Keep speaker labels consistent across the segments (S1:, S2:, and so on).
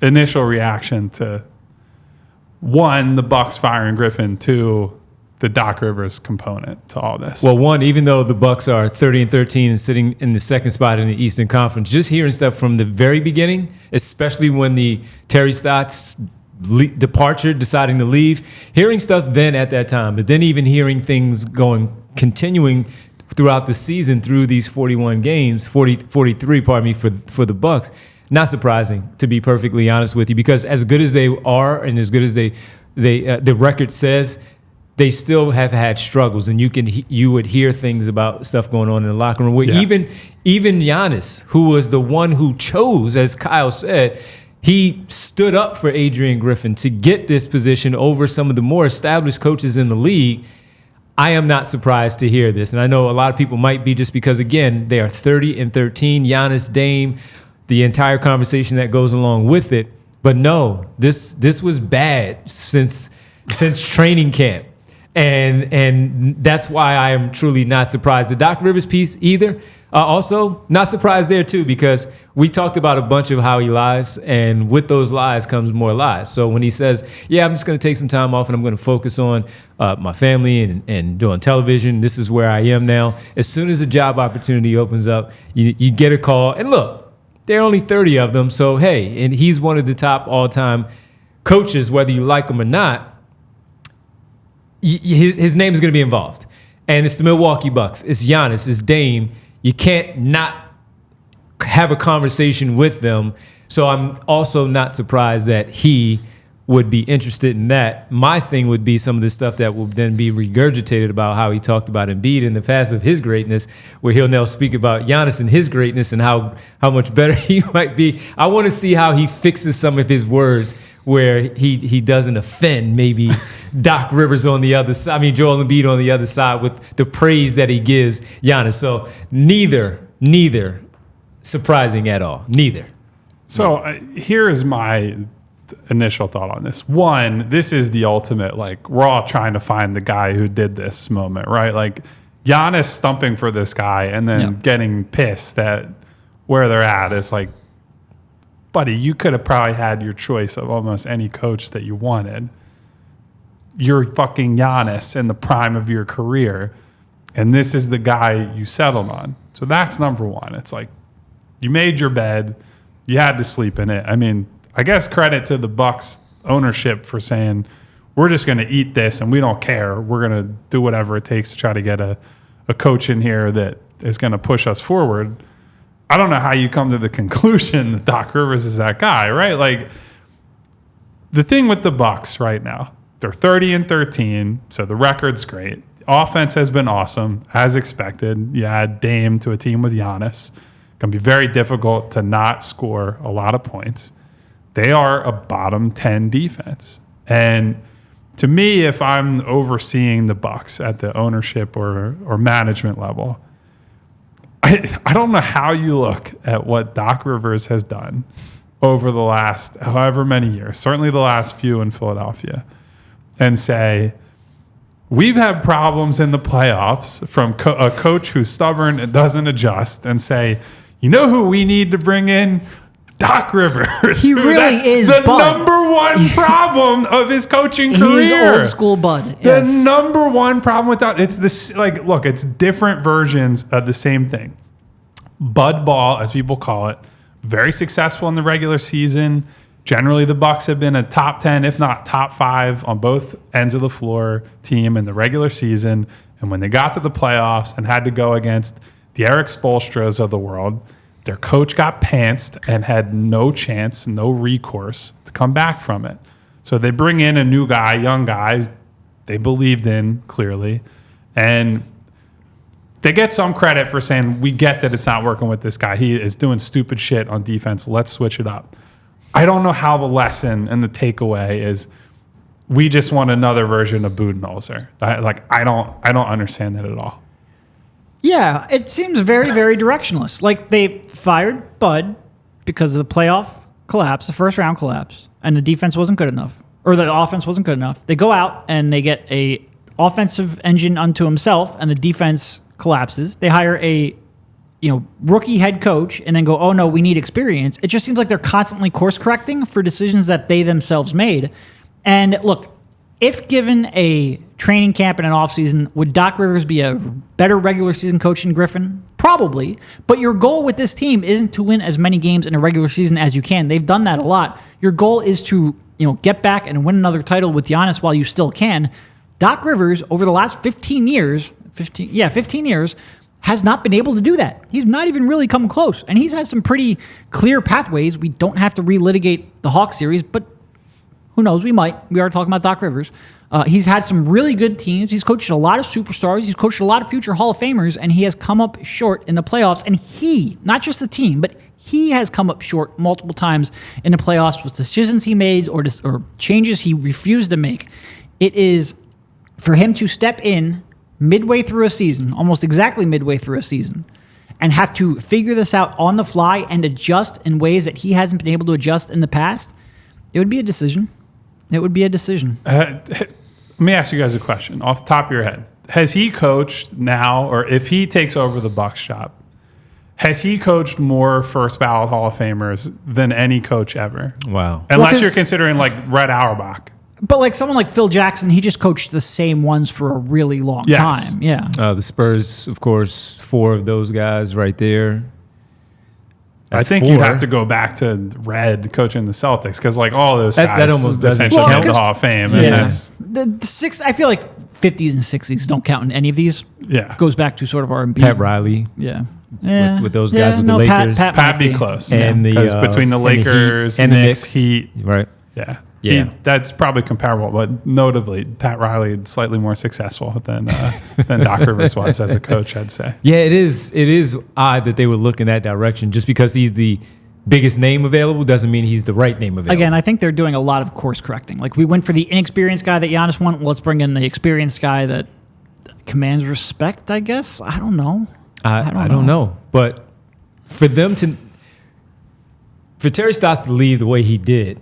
S1: initial reaction to, one, the Bucks firing Griffin, two, the Doc Rivers component to all this?
S2: Well, one, even though the Bucks are 30-13 and sitting in the second spot in the Eastern Conference, just hearing stuff from the very beginning, especially when the Terry Stotts departure, deciding to leave, hearing stuff then at that time, but then even hearing things continuing throughout the season through these 43, for the Bucks. Not surprising, to be perfectly honest with you, because as good as they are and as good as the record says, they still have had struggles, and you would hear things about stuff going on in the locker room. Where even Giannis, who was the one who chose, as Kyle said, he stood up for Adrian Griffin to get this position over some of the more established coaches in the league. I am not surprised to hear this, and I know a lot of people might be, just because again they are 30-13. Giannis, Dame, the entire conversation that goes along with it. But no, this was bad since training camp. And that's why I am truly not surprised. The Doc Rivers piece either. Also, not surprised there too, because we talked about a bunch of how he lies, and with those lies comes more lies. So when he says, yeah, I'm just going to take some time off and I'm going to focus on my family and doing television, this is where I am now. As soon as a job opportunity opens up, you get a call. And look, there are only 30 of them. So, hey, and he's one of the top all-time coaches, whether you like him or not. His name is going to be involved. And it's the Milwaukee Bucks. It's Giannis. It's Dame. You can't not have a conversation with them. So I'm also not surprised that he would be interested in that. My thing would be some of the stuff that will then be regurgitated about how he talked about Embiid in the past of his greatness, where he'll now speak about Giannis and his greatness and how much better he might be. I want to see how he fixes some of his words where he doesn't offend maybe Doc Rivers on the other side. I mean, Joel Embiid on the other side with the praise that he gives Giannis. So neither surprising at all. Neither.
S1: So here is my initial thought on this. One, this is the ultimate, like, we're all trying to find the guy who did this moment, right? Like Giannis stumping for this guy and then getting pissed at where they're at. It's like, buddy, you could have probably had your choice of almost any coach that you wanted. You're fucking Giannis in the prime of your career, and this is the guy you settled on. So that's number one. It's like, you made your bed, you had to sleep in it. I mean, I guess credit to the Bucks ownership for saying, we're just going to eat this and we don't care. We're going to do whatever it takes to try to get a coach in here that is going to push us forward. I don't know how you come to the conclusion that Doc Rivers is that guy, right? Like, the thing with the Bucks right now, they're 30-13, so the record's great. Offense has been awesome, as expected. You add Dame to a team with Giannis. It's going to be very difficult to not score a lot of points. They are a bottom 10 defense. And to me, if I'm overseeing the Bucks at the ownership or management level, I don't know how you look at what Doc Rivers has done over the last however many years, certainly the last few in Philadelphia, and say, we've had problems in the playoffs from a coach who's stubborn and doesn't adjust, and say, you know who we need to bring in? Doc Rivers.
S3: He really is
S1: the
S3: Bud.
S1: number one problem of his coaching career.
S3: He's old school Bud.
S1: The number one problem with that, it's this, like, look, it's different versions of the same thing. Bud ball, as people call it, very successful in the regular season. Generally, the Bucks have been a top 10, if not top 5, on both ends of the floor team in the regular season. And when they got to the playoffs and had to go against the Eric Spoelstras of the world, their coach got pantsed and had no chance, no recourse to come back from it. So they bring in a new guy, young guy, they believed in clearly, and they get some credit for saying, we get that it's not working with this guy. He is doing stupid shit on defense. Let's switch it up. I don't know how the lesson and the takeaway is, we just want another version of Budenholzer. I don't understand that at all.
S3: Yeah, it seems very, very directionless. Like, they fired Bud because of the playoff collapse, the first round collapse, and the defense wasn't good enough, or the offense wasn't good enough. They go out and they get a offensive engine unto himself, and the defense collapses. They hire a rookie head coach and then go, oh no, we need experience. It just seems like they're constantly course correcting for decisions that they themselves made. And look, if given a training camp and an offseason, would Doc Rivers be a better regular season coach than Griffin? Probably. But your goal with this team isn't to win as many games in a regular season as you can. They've done that a lot. Your goal is to get back and win another title with Giannis while you still can. Doc Rivers, over the last 15 years, has not been able to do that. He's not even really come close. And he's had some pretty clear pathways. We don't have to relitigate the Hawks series, but who knows? We might. We are talking about Doc Rivers. He's had some really good teams. He's coached a lot of superstars. He's coached a lot of future Hall of Famers, and he has come up short in the playoffs. And he, not just the team, but he has come up short multiple times in the playoffs with decisions he made or changes he refused to make. It is for him to step in midway through a season, almost exactly midway through a season, and have to figure this out on the fly and adjust in ways that he hasn't been able to adjust in the past. It would be a decision. It would be a decision.
S1: Let me ask you guys a question off the top of your head. Has he coached now, or if he takes over the Bucks job, has he coached more first ballot Hall of Famers than any coach ever?
S2: Wow.
S1: Unless you're considering like Red Auerbach.
S3: But like someone like Phil Jackson, he just coached the same ones for a really long time. Yeah.
S2: The Spurs, of course, 4 of those guys right there.
S1: I think you'd have to go back to Red coaching the Celtics because like all those guys
S2: that almost
S1: essentially count the Hall of Fame. And that's,
S3: the six. I feel like 50s and 60s don't count in any of these.
S1: Yeah.
S3: Goes back to sort of our
S2: Pat Riley.
S3: Yeah.
S2: With those guys with the Lakers.
S1: Pat be close.
S2: And
S1: because between the Lakers,
S2: and the
S1: Knicks, Heat.
S2: Right.
S1: Yeah.
S2: Yeah.
S1: That's probably comparable, but notably, Pat Riley slightly more successful than Doc Rivers was as a coach, I'd say.
S2: Yeah, it is. It is odd that they would look in that direction. Just because he's the biggest name available doesn't mean he's the right name available.
S3: Again, I think they're doing a lot of course correcting. Like we went for the inexperienced guy that Giannis wanted. Let's bring in the experienced guy that commands respect, I guess. I don't know.
S2: I don't know. But for Terry Stotts to leave the way he did,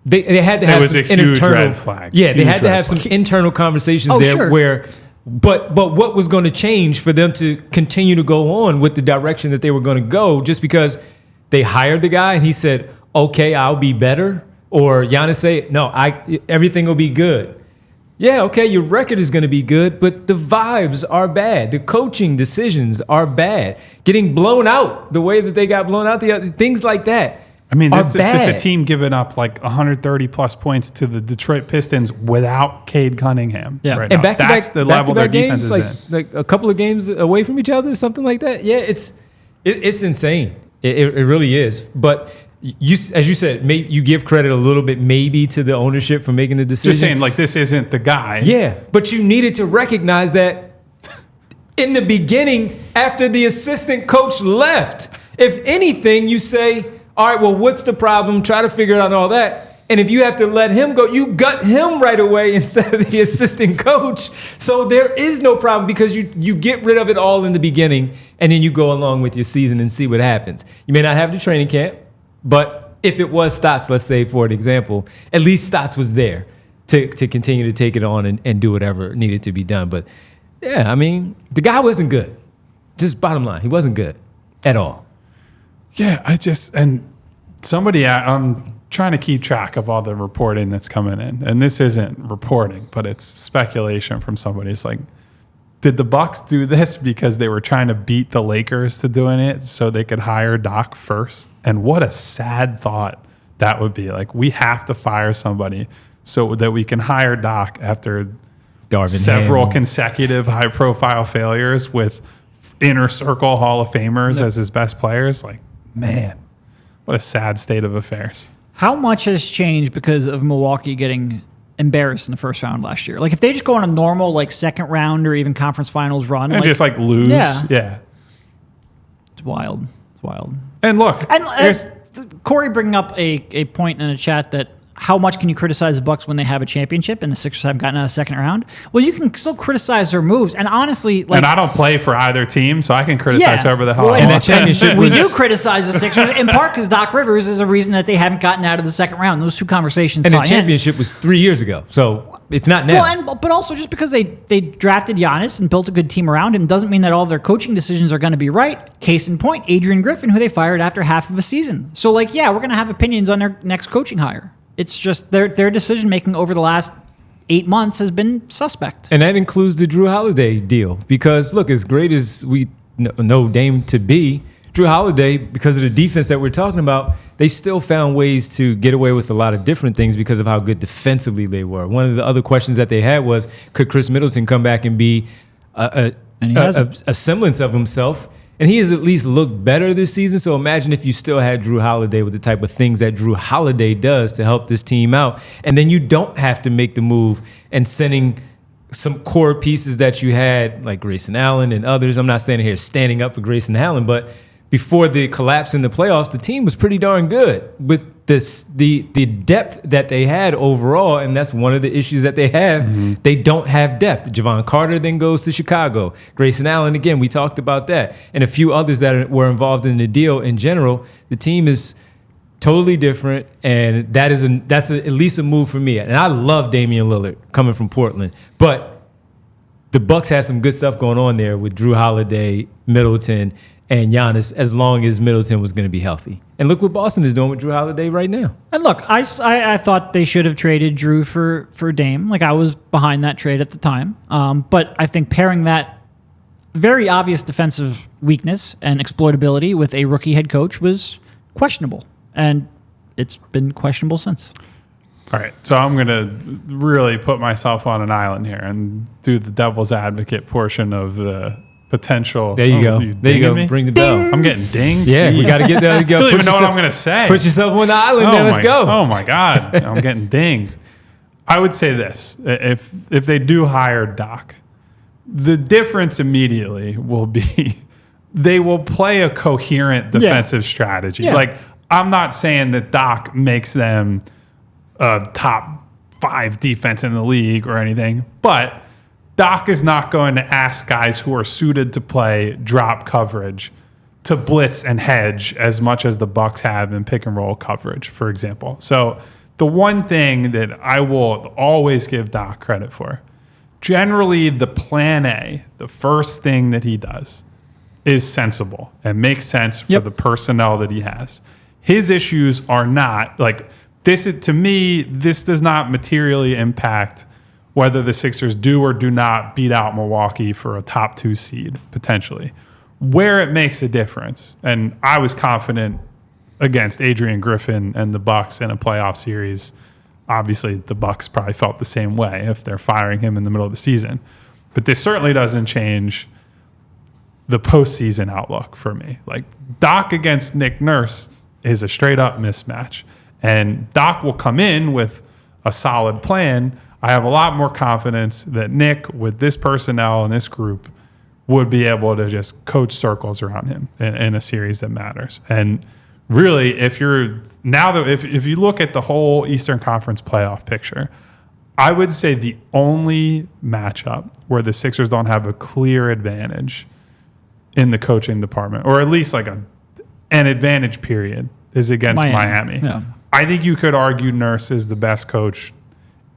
S2: They had to have some internal
S1: red flag.
S2: Yeah, they had to have some internal conversations there where but what was going to change for them to continue to go on with the direction that they were going to go just because they hired the guy and he said, "Okay, I'll be better," or Giannis say, "No, everything will be good." Yeah, okay, your record is going to be good, but the vibes are bad. The coaching decisions are bad. Getting blown out the way that they got blown out, things like that.
S1: I mean, this is a team giving up like 130 plus points to the Detroit Pistons without Cade Cunningham.
S2: Yeah,
S1: right
S2: and
S1: now. That's the level their defense is in.
S2: Like a couple of games away from each other, something like that. Yeah, it's insane. It really is. But as you said, maybe you give credit a little bit maybe to the ownership for making the decision.
S1: Just saying, like this isn't the guy.
S2: Yeah, but you needed to recognize that in the beginning after the assistant coach left. If anything, you say, all right, well, what's the problem? Try to figure out all that. And if you have to let him go, you gut him right away instead of the assistant coach. So there is no problem because you get rid of it all in the beginning and then you go along with your season and see what happens. You may not have the training camp, but if it was Stotts, let's say for an example, at least Stotts was there to continue to take it on and do whatever needed to be done. But yeah, I mean, the guy wasn't good. Just bottom line, he wasn't good at all.
S1: Yeah, I'm trying to keep track of all the reporting that's coming in. And this isn't reporting, but it's speculation from somebody. It's like, did the Bucks do this because they were trying to beat the Lakers to doing it so they could hire Doc first? And what a sad thought that would be. Like, we have to fire somebody so that we can hire Doc after several consecutive high-profile failures with inner circle Hall of Famers as his best players. Like, man, what a sad state of affairs.
S3: How much has changed because of Milwaukee getting embarrassed in the first round last year? Like if they just go on a normal like second round or even conference finals run
S1: and just like lose, yeah.
S3: It's wild. It's wild.
S1: And look,
S3: and Corey bringing up a point in the chat that how much can you criticize the Bucks when they have a championship and the Sixers haven't gotten out of the second round? Well, you can still criticize their moves. And honestly,
S1: and I don't play for either team, so I can criticize whoever the hell I
S2: and
S1: want.
S2: that championship
S3: we
S2: was
S3: do criticize the Sixers in part because Doc Rivers is a reason that they haven't gotten out of the second round. Those two conversations.
S2: and the
S3: tie in.
S2: championship was 3 years ago, so it's not now.
S3: Well, but also just because they drafted Giannis and built a good team around him doesn't mean that all of their coaching decisions are going to be right. Case in point, Adrian Griffin, who they fired after half of a season. So, we're going to have opinions on their next coaching hire. It's just their decision making over the last 8 months has been suspect.
S2: And that includes the Drew Holiday deal. Because, look, as great as we know Dame to be, Drew Holiday, because of the defense that we're talking about, they still found ways to get away with a lot of different things because of how good defensively they were. One of the other questions that they had was, could Chris Middleton come back and be a semblance of himself? And he has at least looked better this season. So imagine if you still had Drew Holiday with the type of things that Drew Holiday does to help this team out. And then you don't have to make the move and sending some core pieces that you had, like Grayson Allen and others. I'm not standing here standing up for Grayson Allen, but before the collapse in the playoffs, the team was pretty darn good with the depth that they had overall, and that's one of the issues that they have. Mm-hmm. They don't have depth. Javon Carter then goes to Chicago. Grayson Allen, again, we talked about that, and a few others that were involved in the deal. In general, the team is totally different, and that's at least a move for me. And I love Damian Lillard coming from Portland, but the Bucks had some good stuff going on there with Drew Holiday, Middleton, and Giannis, as long as Middleton was going to be healthy. And look what Boston is doing with Drew Holiday right now.
S3: And look, I thought they should have traded Drew for Dame. I was behind that trade at the time. But I think pairing that very obvious defensive weakness and exploitability with a rookie head coach was questionable. And it's been questionable since.
S1: All right, so I'm going to really put myself on an island here and do the devil's advocate portion of the potential.
S2: There you go. There you go.
S1: Me?
S2: Bring the bell.
S1: I'm getting dinged.
S2: Yeah, we got to get there.
S1: I don't even know what I'm going to say.
S2: Put yourself on the island. Then let's go.
S1: Oh my God, I'm getting dinged. I would say this: if they do hire Doc, the difference immediately will be they will play a coherent defensive strategy.
S3: Yeah.
S1: I'm not saying that Doc makes them a top 5 defense in the league or anything, but Doc is not going to ask guys who are suited to play drop coverage to blitz and hedge as much as the Bucks have in pick and roll coverage, for example. So the one thing that I will always give Doc credit for, generally the plan A, the first thing that he does, is sensible and makes sense for the personnel that he has. His issues are not this. To me, this does not materially impact whether the Sixers do or do not beat out Milwaukee for a top 2 seed, potentially. Where it makes a difference, and I was confident against Adrian Griffin and the Bucks in a playoff series. Obviously, the Bucks probably felt the same way if they're firing him in the middle of the season. But this certainly doesn't change the postseason outlook for me. Doc against Nick Nurse is a straight-up mismatch. And Doc will come in with a solid plan. I have a lot more confidence that Nick, with this personnel and this group, would be able to just coach circles around him in a series that matters. And really, if you look at the whole Eastern Conference playoff picture, I would say the only matchup where the Sixers don't have a clear advantage in the coaching department, or at least an advantage period, is against Miami.
S3: Yeah.
S1: I think you could argue Nurse is the best coach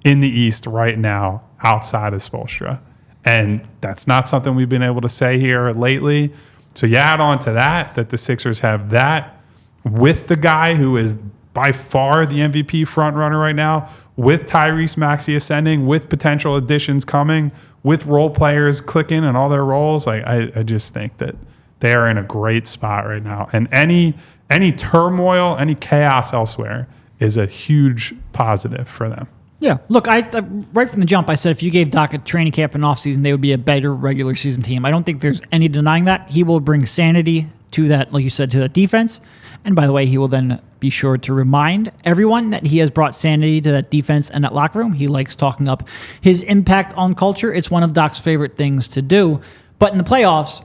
S1: in the East right now outside of Spoelstra. And that's not something we've been able to say here lately. So you add on to that the Sixers have that with the guy who is by far the MVP frontrunner right now, with Tyrese Maxey ascending, with potential additions coming, with role players clicking in all their roles. I just think that they are in a great spot right now. And any turmoil, any chaos elsewhere is a huge positive for them.
S3: Yeah. Look, I right from the jump, I said if you gave Doc a training camp and offseason, they would be a better regular season team. I don't think there's any denying that. He will bring sanity to that, like you said, to that defense. And by the way, he will then be sure to remind everyone that he has brought sanity to that defense and that locker room. He likes talking up his impact on culture. It's one of Doc's favorite things to do. But in the playoffs,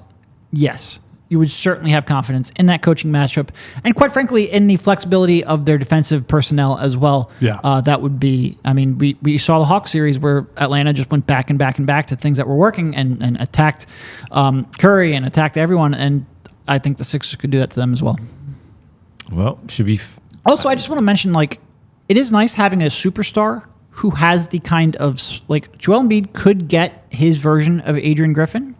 S3: yes. you would certainly have confidence in that coaching matchup, and quite frankly, in the flexibility of their defensive personnel as well.
S1: Yeah.
S3: That would be. I mean, we saw the Hawks series where Atlanta just went back and back and back to things that were working and attacked Curry and attacked everyone, and I think the Sixers could do that to them as well.
S2: Well, should be.
S3: Also, I just want to mention, like, it is nice having a superstar who has the kind of, like, Joel Embiid could get his version of Adrian Griffin.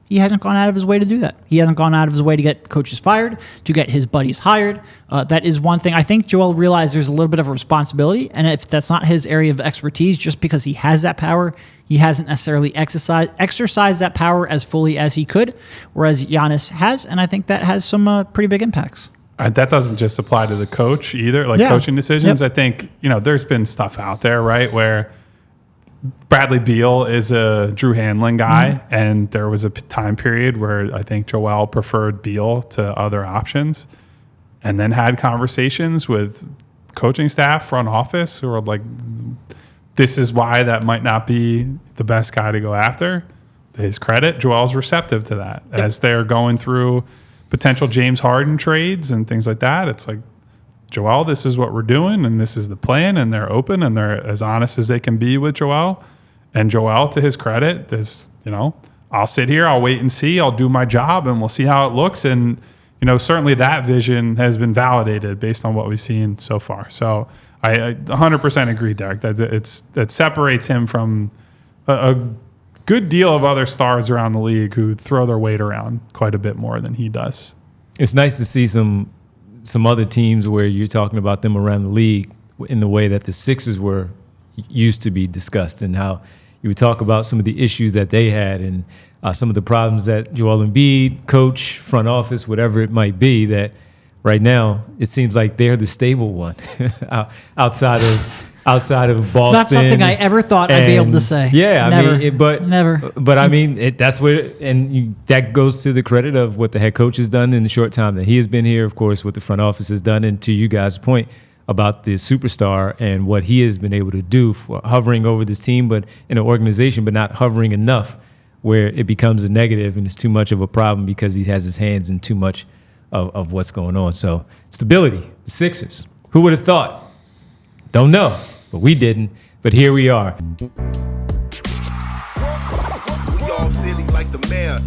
S3: He hasn't gone out of his way to do that. He hasn't gone out of his way to get coaches fired, to get his buddies hired. That is one thing. I think Joel realized there's a little bit of a responsibility, and if that's not his area of expertise, just because he has that power, he hasn't necessarily exercised that power as fully as he could, whereas Giannis has, and I think that has some pretty big impacts.
S1: That doesn't just apply to the coach either, like
S3: Yeah.
S1: coaching decisions.
S3: Yep.
S1: I think, there's been stuff out there, right, where Bradley Beal is a Drew Hanlon guy, and there was a time period where I think Joel preferred Beal to other options, and then had conversations with coaching staff, front office, who were like, this is why that might not be the best guy to go after. To his credit, Joel's receptive to that.
S3: Yep.
S1: As they're going through potential James Harden trades and things like that, it's like, Joel, this is what we're doing, and this is the plan, and they're open, and they're as honest as they can be with Joel. And Joel, to his credit, is, I'll sit here, I'll wait and see, I'll do my job, and we'll see how it looks. And, certainly that vision has been validated based on what we've seen so far. So I 100% agree, Derek, that separates him from a good deal of other stars around the league who throw their weight around quite a bit more than he does.
S2: It's nice to see some other teams where you're talking about them around the league in the way that the Sixers were used to be discussed, and how you would talk about some of the issues that they had and some of the problems that Joel Embiid, coach, front office, whatever it might be, that right now it seems like they're the stable one outside of Boston.
S3: Not something I ever thought I'd be able to say.
S2: Yeah,
S3: Never.
S2: Never. But I mean, that's where, that goes to the credit of what the head coach has done in the short time that he has been here. Of course, what the front office has done, and to you guys' point about the superstar and what he has been able to do for hovering over this team, but in an organization, but not hovering enough where it becomes a negative and it's too much of a problem because he has his hands in too much of what's going on. So stability, the Sixers. Who would have thought? Don't know. But we didn't. But here we are.
S4: We all silly like the mayor.